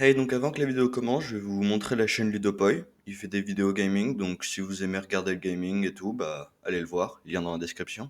Hey, donc avant que la vidéo commence, je vais vous montrer la chaîne Ludopoy. Il fait des vidéos gaming, donc si vous aimez regarder le gaming et tout, bah allez le voir, lien dans la description.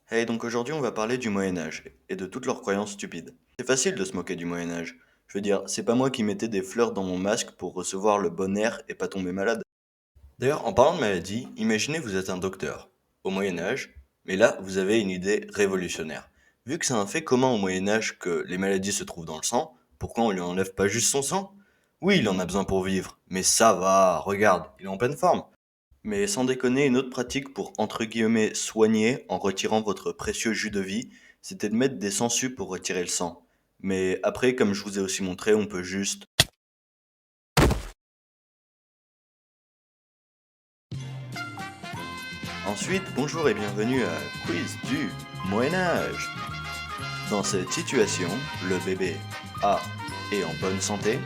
Hey, donc aujourd'hui on va parler du Moyen-Âge et de toutes leurs croyances stupides. C'est facile de se moquer du Moyen-Âge. Je veux dire, c'est pas moi qui mettais des fleurs dans mon masque pour recevoir le bon air et pas tomber malade. D'ailleurs, en parlant de maladie, imaginez vous êtes un docteur, au Moyen-Âge, mais là vous avez une idée révolutionnaire. Vu que c'est un fait commun au Moyen-Âge que les maladies se trouvent dans le sang, pourquoi on lui enlève pas juste son sang? Oui, il en a besoin pour vivre, mais ça va, regarde, il est en pleine forme. Mais sans déconner, une autre pratique pour entre guillemets soigner en retirant votre précieux jus de vie, c'était de mettre des sangsues pour retirer le sang. Mais après, comme je vous ai aussi montré, on peut juste... Ensuite, bonjour et bienvenue à Quiz du Moyen Âge. Dans cette situation, le bébé A est en bonne santé,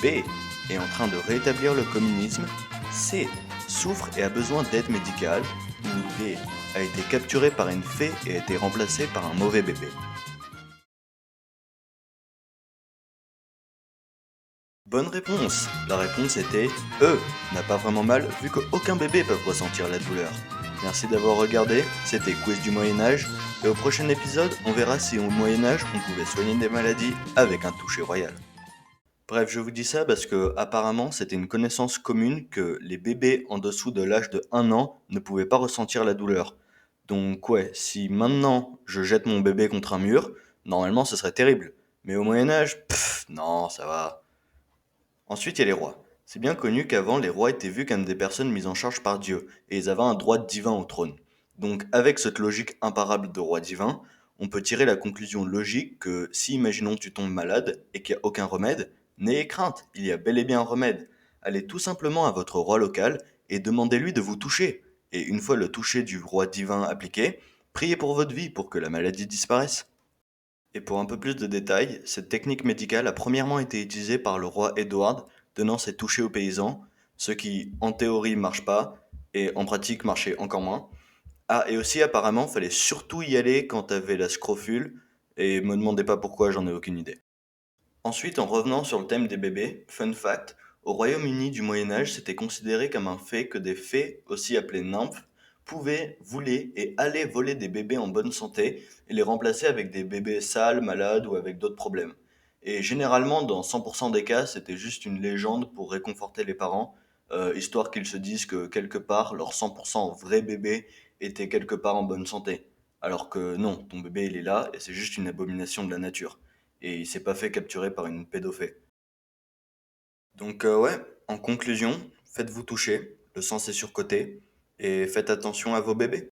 B est en train de rétablir le communisme, C souffre et a besoin d'aide médicale, ou D a été capturé par une fée et a été remplacé par un mauvais bébé. Bonne réponse. La réponse était E, n'a pas vraiment mal vu qu'aucun bébé peut ressentir la douleur. Merci d'avoir regardé, c'était Quiz du Moyen-Âge, et au prochain épisode, on verra si au Moyen-Âge on pouvait soigner des maladies avec un toucher royal. Bref, je vous dis ça parce que apparemment c'était une connaissance commune que les bébés en dessous de l'âge de 1 an ne pouvaient pas ressentir la douleur. Donc ouais, si maintenant je jette mon bébé contre un mur, normalement ce serait terrible. Mais au Moyen-Âge, non, ça va. Ensuite, il y a les rois. C'est bien connu qu'avant, les rois étaient vus comme des personnes mises en charge par Dieu, et ils avaient un droit divin au trône. Donc, avec cette logique imparable de roi divin, on peut tirer la conclusion logique que si, imaginons, tu tombes malade et qu'il n'y a aucun remède, n'ayez crainte, il y a bel et bien un remède. Allez tout simplement à votre roi local et demandez-lui de vous toucher. Et une fois le toucher du roi divin appliqué, priez pour votre vie pour que la maladie disparaisse. Et pour un peu plus de détails, cette technique médicale a premièrement été utilisée par le roi Édouard, donnant ses touchés aux paysans, ce qui en théorie marche pas, et en pratique marchait encore moins. Ah, et aussi apparemment, fallait surtout y aller quand t'avais la scrofule, et me demandez pas pourquoi, j'en ai aucune idée. Ensuite, en revenant sur le thème des bébés, fun fact, au Royaume-Uni du Moyen Âge, c'était considéré comme un fait que des fées, aussi appelées nymphes, pouvaient, voulaient et allaient voler des bébés en bonne santé et les remplacer avec des bébés sales, malades ou avec d'autres problèmes. Et généralement, dans 100% des cas, c'était juste une légende pour réconforter les parents, histoire qu'ils se disent que quelque part, leur 100% vrai bébé était quelque part en bonne santé. Alors que non, ton bébé il est là et c'est juste une abomination de la nature et il s'est pas fait capturer par une pédophée. Donc ouais, en conclusion, faites-vous toucher, le sang c'est surcoté, et faites attention à vos bébés.